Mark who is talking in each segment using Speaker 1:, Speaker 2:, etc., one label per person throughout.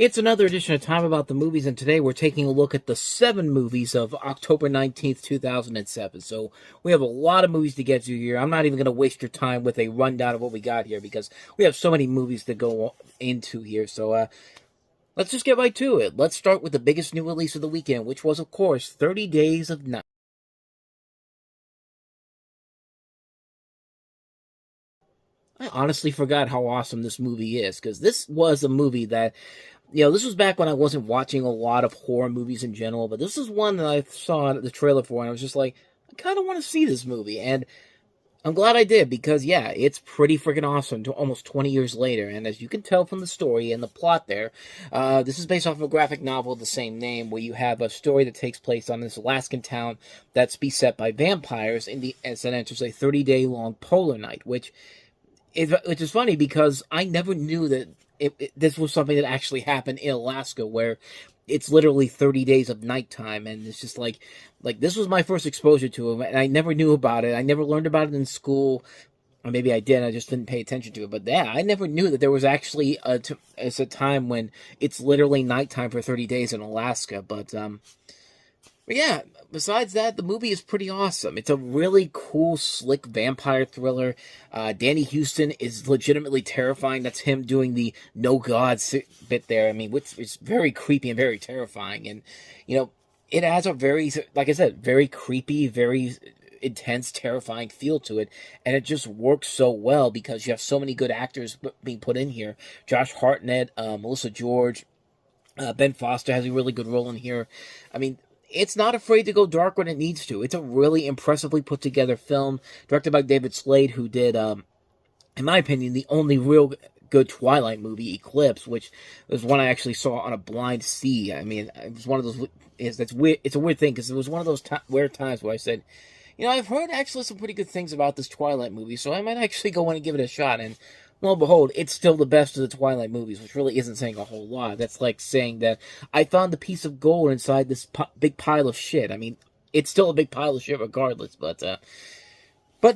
Speaker 1: It's another edition of Time About the Movies, and today we're taking a look at the 7 movies of October 19th, 2007. So we have a lot of movies to get to here. I'm not even going to waste your time with a rundown of what we got here because we have so many movies to go into here. So let's just get right to it. Let's start with the biggest new release of the weekend, which was, of course, 30 Days of Night. I honestly forgot how awesome this movie is, because this was a movie that, this was back when I wasn't watching a lot of horror movies in general, but this is one that I saw the trailer for, and I was just like, I kind of want to see this movie, and I'm glad I did, because, yeah, it's pretty freaking awesome, almost 20 years later, and as you can tell from the story and the plot there, this is based off of a graphic novel of the same name, where you have a story that takes place on this Alaskan town that's beset by vampires, as it enters a 30-day-long polar night, which is funny because I never knew that this was something that actually happened in Alaska, where it's literally 30 days of nighttime, and it's just like this was my first exposure to it, and I never knew about it. I never learned about it in school, or maybe I did. I just didn't pay attention to it. But yeah, I never knew that there was actually it's a time when it's literally nighttime for 30 days in Alaska. But yeah, besides that, the movie is pretty awesome. It's a really cool, slick vampire thriller. Danny Houston is legitimately terrifying. That's him doing the no gods bit there. I mean, it's very creepy and very terrifying. And, it has a very, like I said, very creepy, very intense, terrifying feel to it. And it just works so well because you have so many good actors being put in here. Josh Hartnett, Melissa George, Ben Foster has a really good role in here. I mean, it's not afraid to go dark when it needs to. It's a really impressively put together film, directed by David Slade, who did, in my opinion, the only real good Twilight movie, Eclipse, which was one I actually saw on a blind see. I mean, it was one of those. That's weird. It's a weird thing because it was one of those weird times where I said, I've heard actually some pretty good things about this Twilight movie, so I might actually go in and give it a shot. And lo and behold, it's still the best of the Twilight movies, which really isn't saying a whole lot. That's like saying that I found the piece of gold inside this big pile of shit. I mean, it's still a big pile of shit regardless, but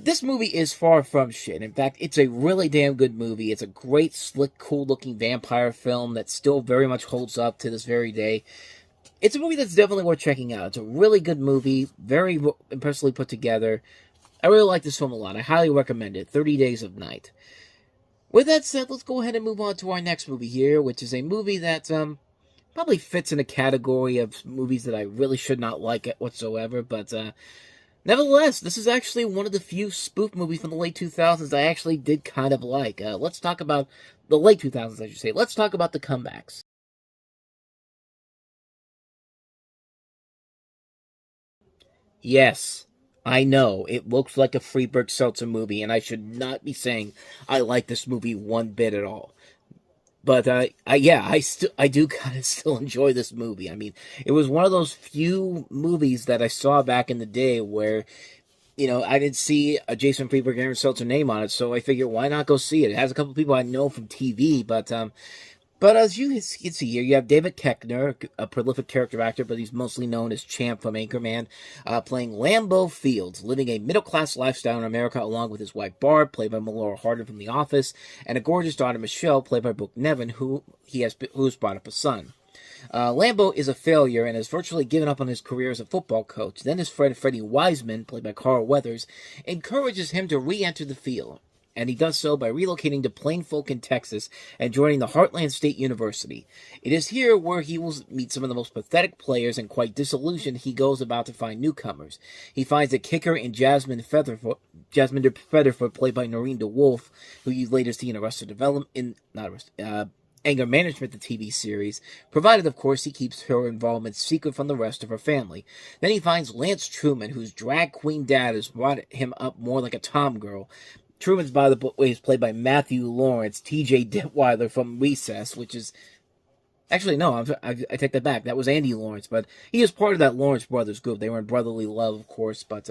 Speaker 1: this movie is far from shit. In fact, it's a really damn good movie. It's a great, slick, cool-looking vampire film that still very much holds up to this very day. It's a movie that's definitely worth checking out. It's a really good movie, very impressively put together. I really like this film a lot. I highly recommend it. 30 Days of Night. With that said, let's go ahead and move on to our next movie here, which is a movie that probably fits in a category of movies that I really should not like whatsoever, but nevertheless, this is actually one of the few spoof movies from the late 2000s I actually did kind of like. Let's talk about the late 2000s, I should say. Let's talk about The Comebacks. Yes, I know, it looks like a Freeburg Seltzer movie, and I should not be saying I like this movie one bit at all. But I do kind of still enjoy this movie. I mean, it was one of those few movies that I saw back in the day where, I didn't see a Jason Freeburg Aaron Seltzer name on it, so I figured why not go see it. It has a couple people I know from TV, but as you can see here, you have David Koechner, a prolific character actor, but he's mostly known as Champ from Anchorman, playing Lambeau Fields, living a middle-class lifestyle in America along with his wife Barb, played by Melora Hardin from The Office, and a gorgeous daughter Michelle, played by Brooke Nevin, who's brought up a son. Lambeau is a failure and has virtually given up on his career as a football coach. Then his friend Freddie Wiseman, played by Carl Weathers, encourages him to re-enter the field, and he does so by relocating to Plainfolk in Texas and joining the Heartland State University. It is here where he will meet some of the most pathetic players, and quite disillusioned, he goes about to find newcomers. He finds a kicker in Jasmine Featherfoot, played by Noreen DeWolf, who you later see in Anger Management, the TV series, provided, of course, he keeps her involvement secret from the rest of her family. Then he finds Lance Truman, whose drag queen dad has brought him up more like a tom girl. Truman's, by the way, is played by Matthew Lawrence, T.J. Detweiler from Recess, which is... Actually, no, I take that back. That was Andy Lawrence, but he is part of that Lawrence Brothers group. They were in Brotherly Love, of course, but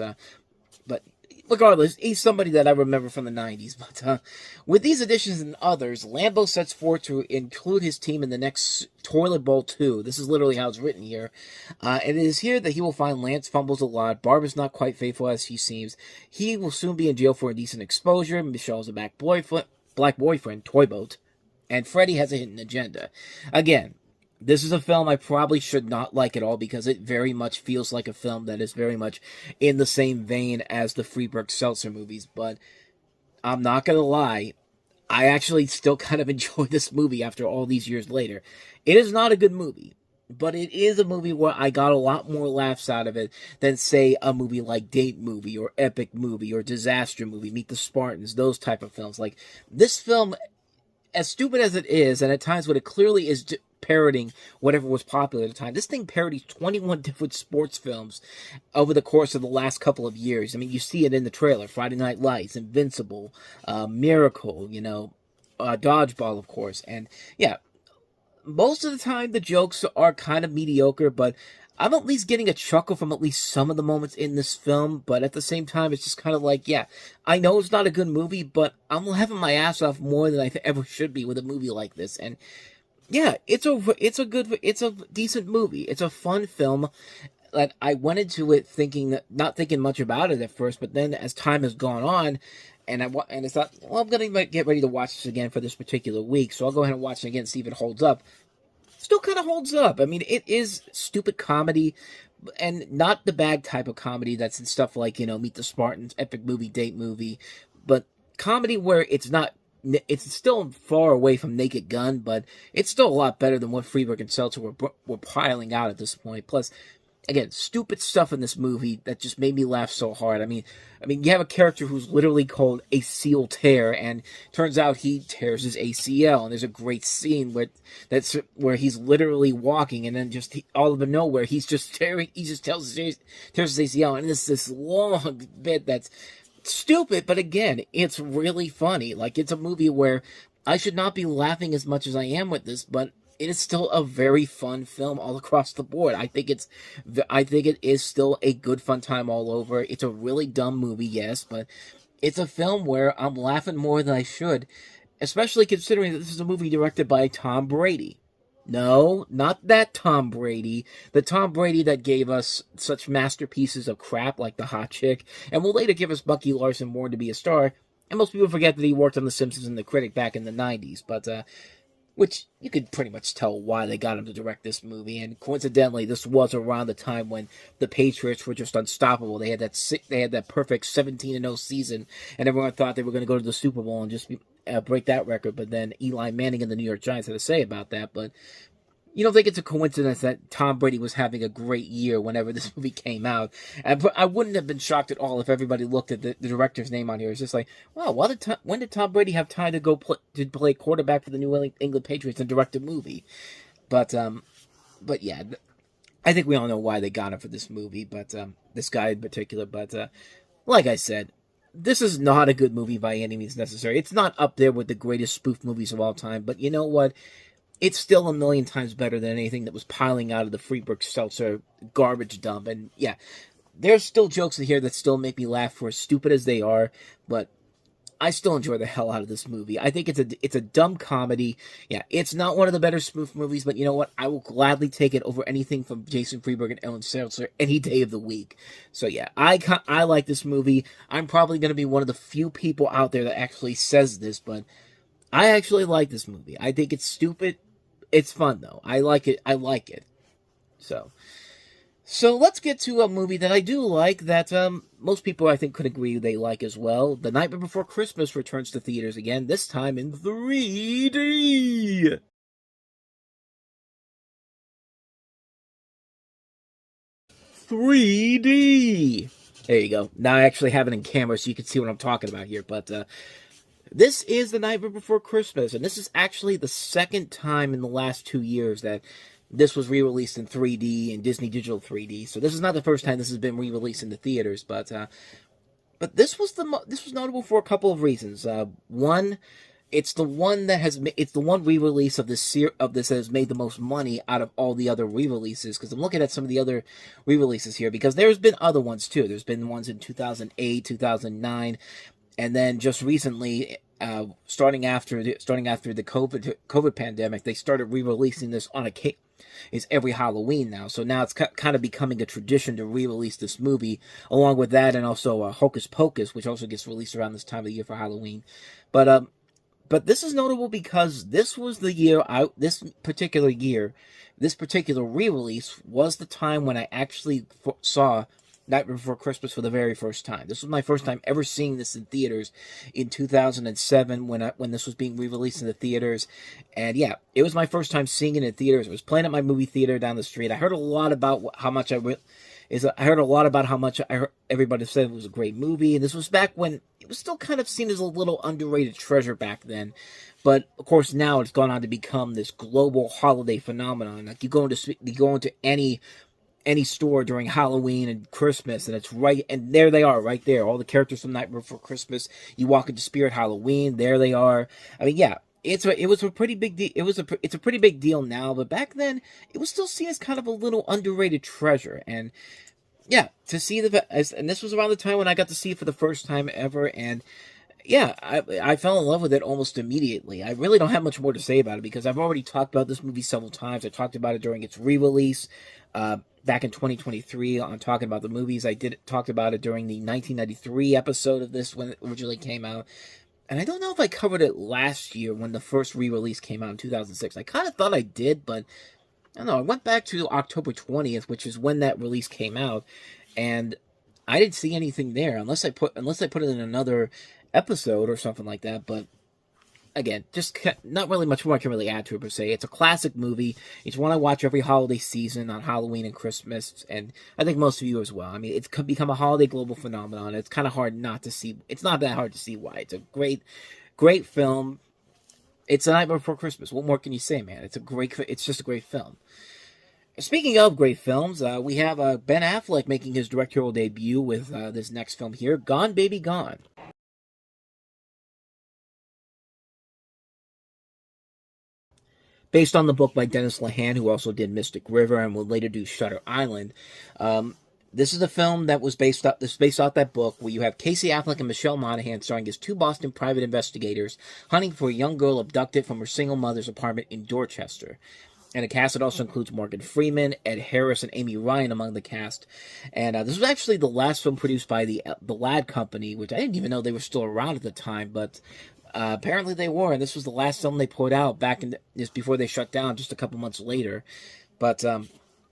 Speaker 1: regardless, he's somebody that I remember from the 90s. But with these additions and others, Lambeau sets forth to include his team in the next Toilet Bowl 2. This is literally how it's written here. And it is here that he will find Lance fumbles a lot. Barb is not quite faithful as he seems. He will soon be in jail for indecent exposure. Michelle's a black boyfriend, Toy Boat. And Freddie has a hidden agenda. Again, This is a film I probably should not like at all because it very much feels like a film that is very much in the same vein as the Freeburg Seltzer movies. But I'm not gonna lie, I actually still kind of enjoy this movie after all these years later. It is not a good movie, but it is a movie where I got a lot more laughs out of it than, say, a movie like Date Movie or Epic Movie or Disaster Movie, Meet the Spartans, those type of films. Like, this film, as stupid as it is, and at times what it clearly is parroting whatever was popular at the time, this thing parodies 21 different sports films over the course of the last couple of years. I mean, you see it in the trailer: Friday Night Lights, Invincible, Miracle, Dodgeball, of course. And yeah, most of the time the jokes are kind of mediocre, but I'm at least getting a chuckle from at least some of the moments in this film. But at the same time, it's just kind of like, yeah, I know it's not a good movie, but I'm laughing my ass off more than I ever should be with a movie like this. And yeah, it's a decent movie. It's a fun film. That I went into it not thinking much about it at first, but then as time has gone on, and I thought, well, I'm gonna get ready to watch this again for this particular week, so I'll go ahead and watch it again, see if it holds up. Still kind of holds up. I mean, it is stupid comedy, and not the bad type of comedy that's in stuff like, Meet the Spartans, Epic Movie, Date Movie, but comedy where it's still far away from Naked Gun, but it's still a lot better than what Freeburg and Seltzer were piling out at this point. Plus, again, stupid stuff in this movie that just made me laugh so hard. I mean, you have a character who's literally called ACL tear, and turns out he tears his ACL. And there's a great scene where he's literally walking, and then just all of a nowhere he's just tearing. He just tears his ACL, and it's this long bit that's stupid, but again, it's really funny. Like, it's a movie where I should not be laughing as much as I am with this, but it is still a very fun film all across the board. I think it is still a good fun time all over. It's a really dumb movie, yes, but it's a film where I'm laughing more than I should, especially considering that this is a movie directed by Tom Brady. No, not that Tom Brady. The Tom Brady that gave us such masterpieces of crap like The Hot Chick, and will later give us Bucky Larson Born to Be a Star. And most people forget that he worked on The Simpsons and The Critic back in the 90s, but which you could pretty much tell why they got him to direct this movie. And coincidentally, this was around the time when the Patriots were just unstoppable. They had that perfect 17-0 season, and everyone thought they were going to go to the Super Bowl and just break that record. But then Eli Manning and the New York Giants had to say about that. But you don't think it's a coincidence that Tom Brady was having a great year whenever this movie came out? I wouldn't have been shocked at all if everybody looked at the director's name on here. It's just like, wow, when did Tom Brady have time to go play quarterback for the New England Patriots and direct a movie? But yeah, I think we all know why they got him for this movie. But this guy in particular. But like I said, this is not a good movie by any means necessary. It's not up there with the greatest spoof movies of all time. But you know what? It's still a million times better than anything that was piling out of the Freeburg Seltzer garbage dump. And yeah, there's still jokes in here that still make me laugh for as stupid as they are, but I still enjoy the hell out of this movie. I think it's a dumb comedy. Yeah, it's not one of the better spoof movies, but you know what? I will gladly take it over anything from Jason Freeburg and Ellen Seltzer any day of the week. So yeah, I like this movie. I'm probably going to be one of the few people out there that actually says this, but I actually like this movie. I think it's stupid. It's fun, though. I like it. So let's get to a movie that I do like that most people, I think, could agree they like as well. The Nightmare Before Christmas returns to theaters again, this time in 3D. 3D. There you go. Now I actually have it in camera so you can see what I'm talking about here, but this is The Nightmare Before Christmas, and this is actually the second time in the last 2 years that this was re-released in 3D and Disney Digital 3D. So this is not the first time this has been re-released in the theaters, but this was notable for a couple of reasons. One, it's the one re-release of this that has made the most money out of all the other re-releases. Because I'm looking at some of the other re-releases here, because there's been other ones too. There's been ones in 2008, 2009. And then just recently, starting after the COVID pandemic, they started re-releasing this on is every Halloween now. So now it's kind of becoming a tradition to re-release this movie, along with that, and also Hocus Pocus, which also gets released around this time of the year for Halloween. But But this is notable because this was the year this particular re-release was the time when I actually saw Night Before Christmas for the very first time. This was my first time ever seeing this in theaters in 2007 when this was being re-released in the theaters. And yeah, it was my first time seeing it in theaters. It was playing at my movie theater down the street. I heard a lot about how much everybody said it was a great movie, and this was back when it was still kind of seen as a little underrated treasure back then. But of course, now it's gone on to become this global holiday phenomenon. Like you go into any store during Halloween and Christmas, and there they are, right there. All the characters from Night Before Christmas. You walk into Spirit Halloween, there they are. I mean, yeah, it was a pretty big deal. It's a pretty big deal now, but back then it was still seen as kind of a little underrated treasure. And yeah, to see and this was around the time when I got to see it for the first time ever, and yeah, I fell in love with it almost immediately. I really don't have much more to say about it because I've already talked about this movie several times. I talked about it during its re-release back in 2023 on talking about the movies. Talked about it during the 1993 episode of this when it originally came out. And I don't know if I covered it last year when the first re-release came out in 2006. I kind of thought I did, but I don't know. I went back to October 20th, which is when that release came out, and I didn't see anything there unless I put it in another episode or something like that. But again, just not really much more I can really add to it per se. It's a classic movie. It's one I watch every holiday season on Halloween and Christmas, and I think most of you as well. I mean, it's become a holiday global phenomenon. It's kind of hard not to see. It's not that hard to see why. It's a great film. It's A Night Before Christmas. What more can you say, man? It's just a great film. Speaking of great films, we have Ben Affleck making his directorial debut with this next film here, Gone Baby Gone. Based on the book by Dennis Lehane, who also did Mystic River and would later do Shutter Island. This is a film that was based off that book, where you have Casey Affleck and Michelle Monaghan starring as two Boston private investigators hunting for a young girl abducted from her single mother's apartment in Dorchester. And the cast, it also includes Morgan Freeman, Ed Harris, and Amy Ryan among the cast. And this was actually the last film produced by the Ladd Company, which I didn't even know they were still around at the time, but apparently they were. And this was the last film they put out just before they shut down, just a couple months later. But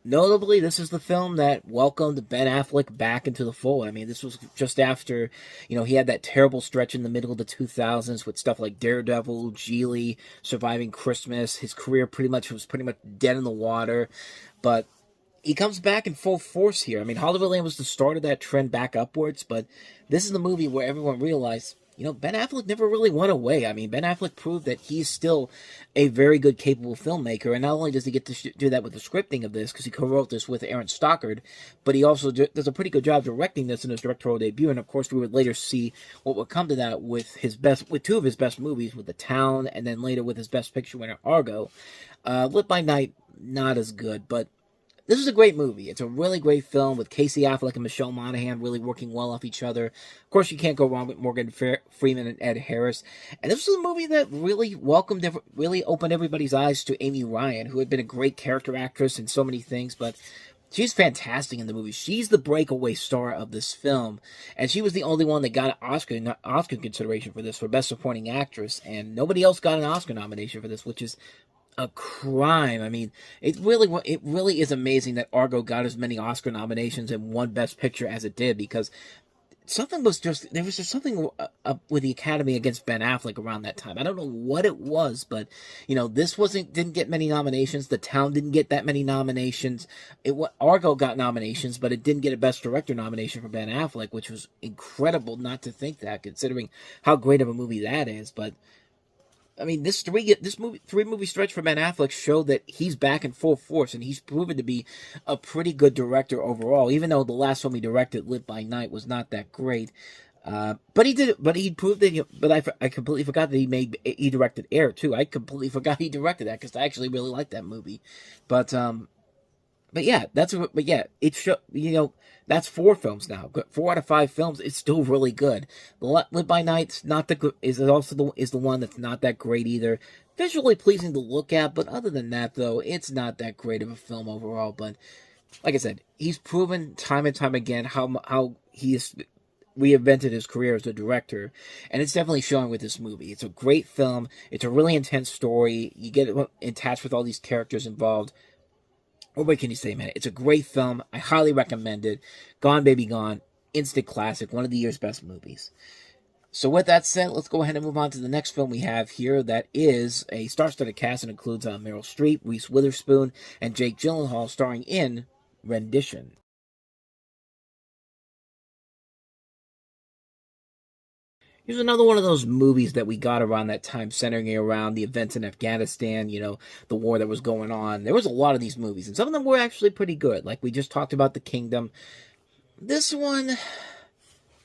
Speaker 1: notably, this is the film that welcomed Ben Affleck back into the fold. I mean, this was just after, he had that terrible stretch in the middle of the 2000s with stuff like Daredevil, Geely, Surviving Christmas. His career was pretty much dead in the water. But he comes back in full force here. I mean, Hollywoodland was the start of that trend back upwards, but this is the movie where everyone realized, Ben Affleck never really went away. I mean, Ben Affleck proved that he's still a very good, capable filmmaker, and not only does he get to do that with the scripting of this, because he co-wrote this with Aaron Stockard, but he also does a pretty good job directing this in his directorial debut, and of course we would later see what would come to that with two of his best movies, with The Town, and then later with his Best Picture winner, Argo. Lit by Night, not as good, but this is a great movie. It's a really great film with Casey Affleck and Michelle Monaghan really working well off each other. Of course, you can't go wrong with Morgan Freeman and Ed Harris. And this was a movie that really opened everybody's eyes to Amy Ryan, who had been a great character actress in so many things, but she's fantastic in the movie. She's the breakaway star of this film, and she was the only one that got an Oscar consideration for this, for Best Supporting Actress, and nobody else got an Oscar nomination for this, which is a crime. I mean, it really is amazing that Argo got as many Oscar nominations and won Best Picture as it did, because there was just something with the Academy against Ben Affleck around that time. I don't know what it was, but this didn't get many nominations. The Town didn't get that many nominations. Argo got nominations, but it didn't get a Best Director nomination for Ben Affleck, which was incredible not to think that, considering how great of a movie that is. But I mean, this three-movie stretch for Ben Affleck showed that he's back in full force, and he's proven to be a pretty good director overall, even though the last film he directed, Lit by Night, was not that great. But he proved that, I completely forgot that he directed Air, too. I completely forgot he directed that, because I actually really liked that movie. But yeah, that's 4 films now. 4 out of 5 films. It's still really good. Lit by Night is the one that's not that great either. Visually pleasing to look at, but other than that, though, it's not that great of a film overall. But like I said, he's proven time and time again how he is reinvented his career as a director, and it's definitely showing with this movie. It's a great film. It's a really intense story. You get attached with all these characters involved. What can you say, man? It's a great film. I highly recommend it. Gone Baby Gone, instant classic, one of the year's best movies. So with that said, let's go ahead and move on to the next film we have here. That is a star-studded cast and includes Meryl Streep, Reese Witherspoon, and Jake Gyllenhaal, starring in Rendition. Here's another one of those movies that we got around that time, centering around the events in Afghanistan, the war that was going on. There was a lot of these movies, and some of them were actually pretty good. Like we just talked about The Kingdom. This one,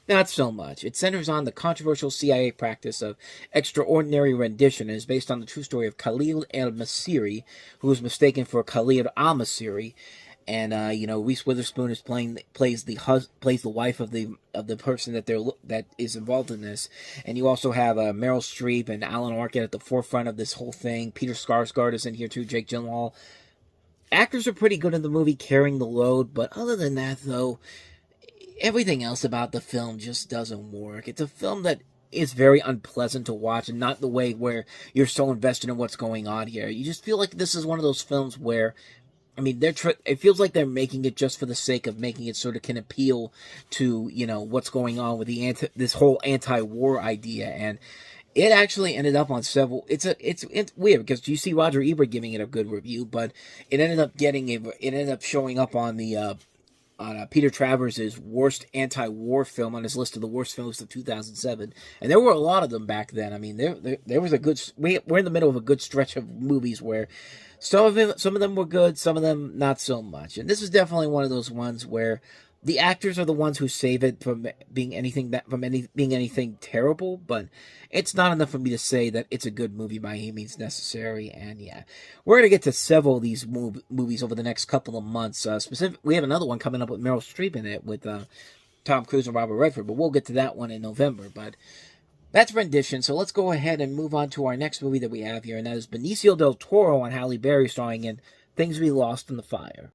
Speaker 1: not so much. It centers on the controversial CIA practice of extraordinary rendition and is based on the true story of Khalil al-Masiri, who was mistaken for Khalid al-Masiri. And Reese Witherspoon plays the wife of the person that is involved in this, and you also have Meryl Streep and Alan Arkin at the forefront of this whole thing. Peter Skarsgård is in here too. Jake Gyllenhaal. Actors are pretty good in the movie, carrying the load, but other than that, though, everything else about the film just doesn't work. It's a film that is very unpleasant to watch, and not the way where you're so invested in what's going on here. You just feel like this is one of those films where, I mean, it feels like they're making it just for the sake of making it, sort of can appeal to, what's going on with this whole anti-war idea. And it actually ended up on several. It's weird because you see Roger Ebert giving it a good review, but it ended up showing up on the Peter Travers' worst anti-war film on his list of the worst films of 2007, and there were a lot of them back then. I mean, there was a good. We're in the middle of a good stretch of movies where some of them were good, some of them not so much, and this is definitely one of those ones where the actors are the ones who save it from being anything terrible, but it's not enough for me to say that it's a good movie by any means necessary. And yeah, we're going to get to several of these movies over the next couple of months. We have another one coming up with Meryl Streep in it with Tom Cruise and Robert Redford, but we'll get to that one in November. But that's Rendition, so let's go ahead and move on to our next movie that we have here, and that is Benicio del Toro and Halle Berry starring in Things We Lost in the Fire.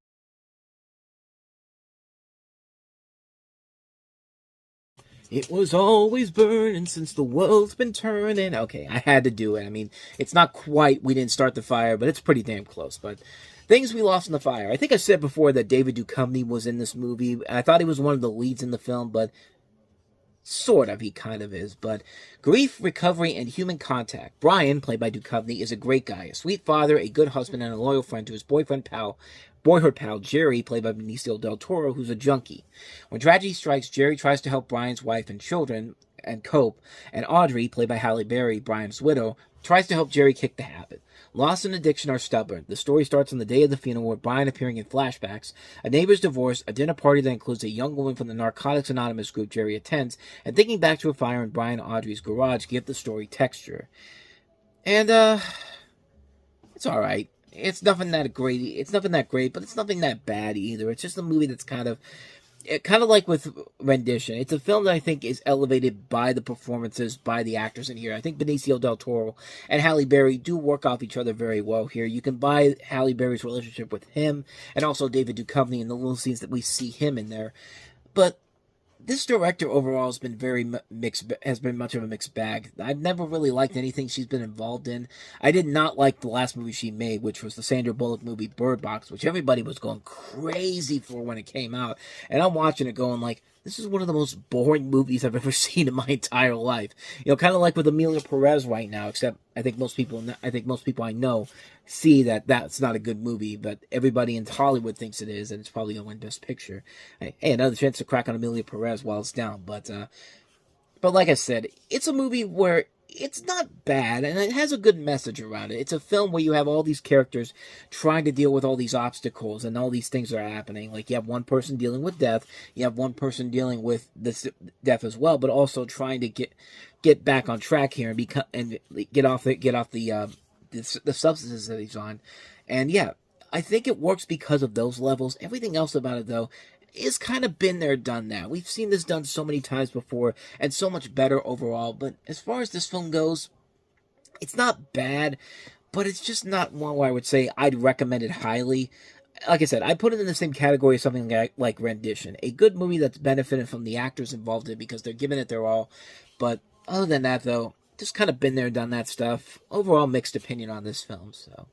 Speaker 1: It was always burning since the world's been turning. Okay, I had to do it. I mean, it's not quite We Didn't Start the Fire, but it's pretty damn close. But Things We Lost in the Fire. I think I said before that David Duchovny was in this movie. I thought he was one of the leads in the film, but sort of, he kind of is. But grief, recovery, and human contact. Brian, played by Duchovny, is a great guy, a sweet father, a good husband, and a loyal friend to his boyhood pal Jerry, played by Benicio del Toro, who's a junkie. When tragedy strikes, Jerry tries to help Brian's wife and children and cope, and Audrey, played by Halle Berry, Brian's widow, tries to help Jerry kick the habit. Loss and addiction are stubborn. The story starts on the day of the funeral with Brian appearing in flashbacks, a neighbor's divorce, a dinner party that includes a young woman from the Narcotics Anonymous group Jerry attends, and thinking back to a fire in Brian and Audrey's garage give the story texture. And, it's alright. It's nothing that great, but it's nothing that bad either. It's just a movie that's kind of like with Rendition. It's a film that I think is elevated by the performances, by the actors in here. I think Benicio del Toro and Halle Berry do work off each other very well here. You can buy Halle Berry's relationship with him and also David Duchovny in the little scenes that we see him in there. But this director overall has been much of a mixed bag. I've never really liked anything she's been involved in. I did not like the last movie she made, which was the Sandra Bullock movie Bird Box, which everybody was going crazy for when it came out. And I'm watching it going like, this is one of the most boring movies I've ever seen in my entire life. Kind of like with Emilia Perez right now, except I think most people I know see that that's not a good movie, but everybody in Hollywood thinks it is, and it's probably going to win Best Picture. Hey, another chance to crack on Emilia Perez while it's down. But like I said, it's a movie where it's not bad, and it has a good message around it. It's a film where you have all these characters trying to deal with all these obstacles, and all these things are happening. Like, you have one person dealing with death, you have one person dealing with this death as well, but also trying to get back on track here and get off the substances that he's on. And yeah, I think it works because of those levels. Everything else about it, though, is kind of been there, done that. We've seen this done so many times before, and so much better overall. But as far as this film goes, it's not bad, but it's just not one where I would say I'd recommend it highly. like I said, I put it in the same category as something like Rendition, a good movie that's benefited from the actors involved in it because they're giving it their all. But other than that, though, just kind of been there, done that stuff. Overall, mixed opinion on this film. So,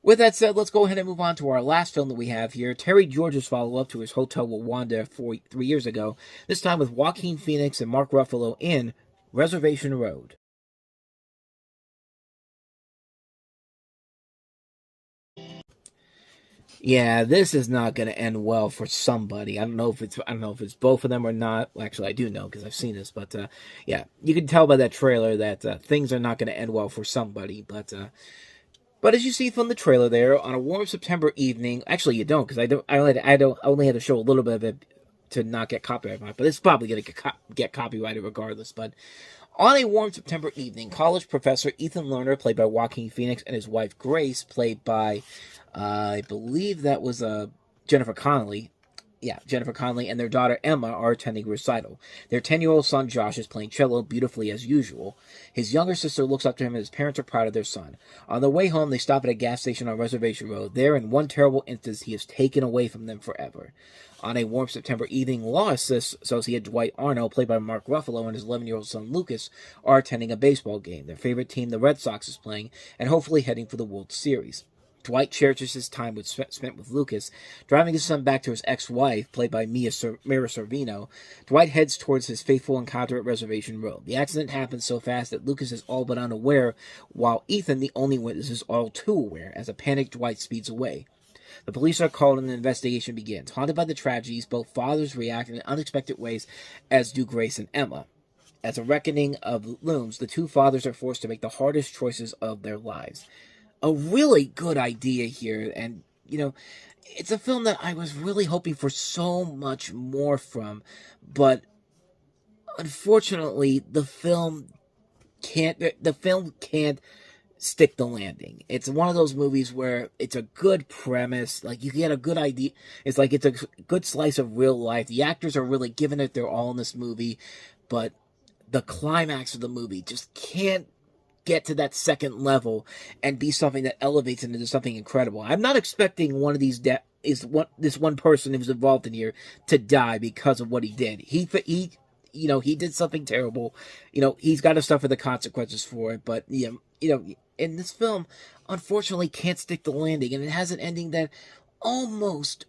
Speaker 1: with that said, let's go ahead and move on to our last film that we have here. Terry George's follow-up to his Hotel Rwanda 3 years ago. This time with Joaquin Phoenix and Mark Ruffalo in Reservation Road. Yeah, this is not going to end well for somebody. I don't know if it's both of them or not. Well, actually, I do know because I've seen this, but yeah, you can tell by that trailer that things are not going to end well for somebody. But as you see from the trailer there, on a warm September evening, actually you don't because I only had to show a little bit of it to not get copyrighted, but it's probably going to get copyrighted regardless. But on a warm September evening, college professor Ethan Lerner, played by Joaquin Phoenix, and his wife Grace, played by, I believe that was Jennifer Connelly. Yeah, Jennifer Connelly and their daughter Emma are attending a recital. Their 10-year-old son Josh is playing cello beautifully as usual. His younger sister looks up to him and his parents are proud of their son. On their way home, they stop at a gas station on Reservation Road. There, in one terrible instance, he is taken away from them forever. On a warm September evening, law associate Dwight Arnold, played by Mark Ruffalo, and his 11-year-old son Lucas are attending a baseball game. Their favorite team, the Red Sox, is playing and hopefully heading for the World Series. Dwight cherishes his time spent with Lucas, driving his son back to his ex-wife, played by Mira Sorvino. Dwight heads towards his fateful encounter at Reservation Road. The accident happens so fast that Lucas is all but unaware, while Ethan, the only witness, is all too aware, as a panicked Dwight speeds away. The police are called and the investigation begins. Haunted by the tragedies, both fathers react in unexpected ways, as do Grace and Emma. As a reckoning of looms, the two fathers are forced to make the hardest choices of their lives. A really good idea here, and it's a film that I was really hoping for so much more from, but unfortunately the film can't stick the landing. It's one of those movies where it's a good premise, like you get a good idea, it's like it's a good slice of real life. The actors are really giving it their all in this movie, but the climax of the movie just can't get to that second level and be something that elevates it into something incredible. I'm not expecting one of these this one person who's involved in here to die because of what he did. He did something terrible. He's got to suffer the consequences for it. But in this film, unfortunately, can't stick the landing, and it has an ending that almost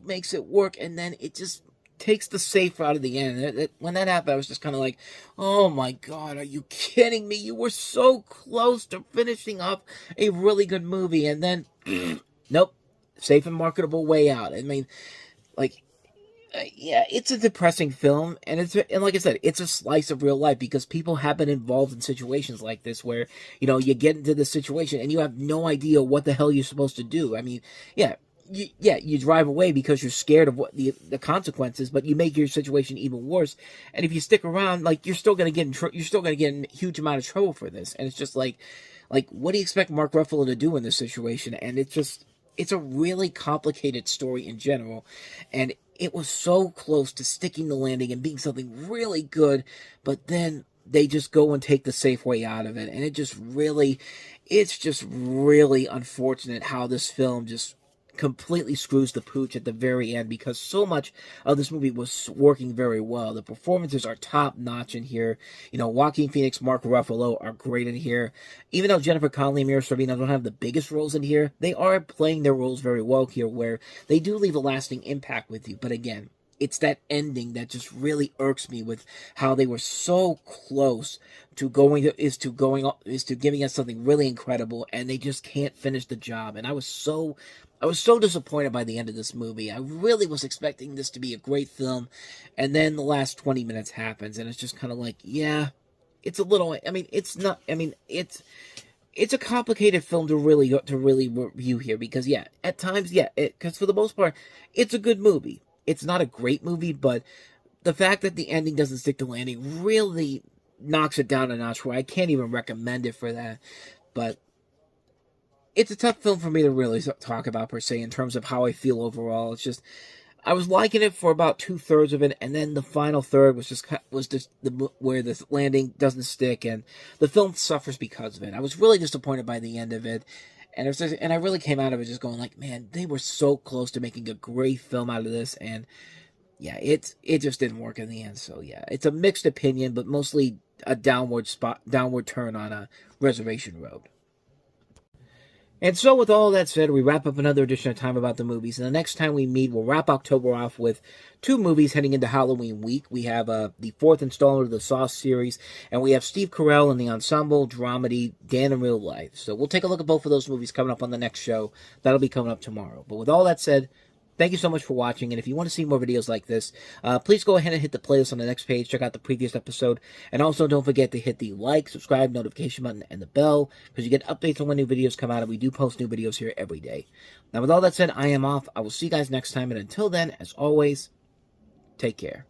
Speaker 1: makes it work, and then it just takes the safe out of the end. When that happened, I was just kind of like, oh my god, are you kidding me? You were so close to finishing up a really good movie, and then, nope, safe and marketable way out. I mean, like, yeah, it's a depressing film, and like I said, it's a slice of real life because people have been involved in situations like this where, you get into this situation and you have no idea what the hell you're supposed to do. I mean, yeah, you drive away because you're scared of what the consequences, but you make your situation even worse. And if you stick around, like you're still gonna get in a huge amount of trouble for this. And it's just like what do you expect Mark Ruffalo to do in this situation? And it's a really complicated story in general, and it was so close to sticking the landing and being something really good, but then they just go and take the safe way out of it, and it's just really unfortunate how this film just completely screws the pooch at the very end because so much of this movie was working very well. The performances are top notch in here. Joaquin Phoenix, Mark Ruffalo are great in here. Even though Jennifer Connelly and Mira Sorvino don't have the biggest roles in here, they are playing their roles very well here, where they do leave a lasting impact with you. But again, it's that ending that just really irks me with how they were so close to giving us something really incredible, and they just can't finish the job. And I was so disappointed by the end of this movie. I really was expecting this to be a great film, and then the last 20 minutes happens, and it's just kind of like, yeah, it's a little. I mean, it's not. I mean, it's a complicated film to really review here because at times, because for the most part, it's a good movie. It's not a great movie, but the fact that the ending doesn't stick to landing really knocks it down a notch where I can't even recommend it for that. But it's a tough film for me to really talk about per se in terms of how I feel overall. It's just I was liking it for about 2/3 of it, and then the final third was just where the landing doesn't stick, and the film suffers because of it. I was really disappointed by the end of it, And I really came out of it just going like, man, they were so close to making a great film out of this, and yeah, it just didn't work in the end. So yeah, it's a mixed opinion, but mostly a downward turn on a Reservation Road. And so, with all that said, we wrap up another edition of Time About the Movies. And the next time we meet, we'll wrap October off with two movies heading into Halloween week. We have the fourth installment of the Saw series, and we have Steve Carell in the ensemble dramedy Dan in Real Life. So we'll take a look at both of those movies coming up on the next show. That'll be coming up tomorrow. But with all that said, thank you so much for watching, and if you want to see more videos like this, please go ahead and hit the playlist on the next page, check out the previous episode, and also don't forget to hit the like, subscribe, notification button, and the bell, because you get updates on when new videos come out, and we do post new videos here every day. Now, with all that said, I am off. I will see you guys next time, and until then, as always, take care.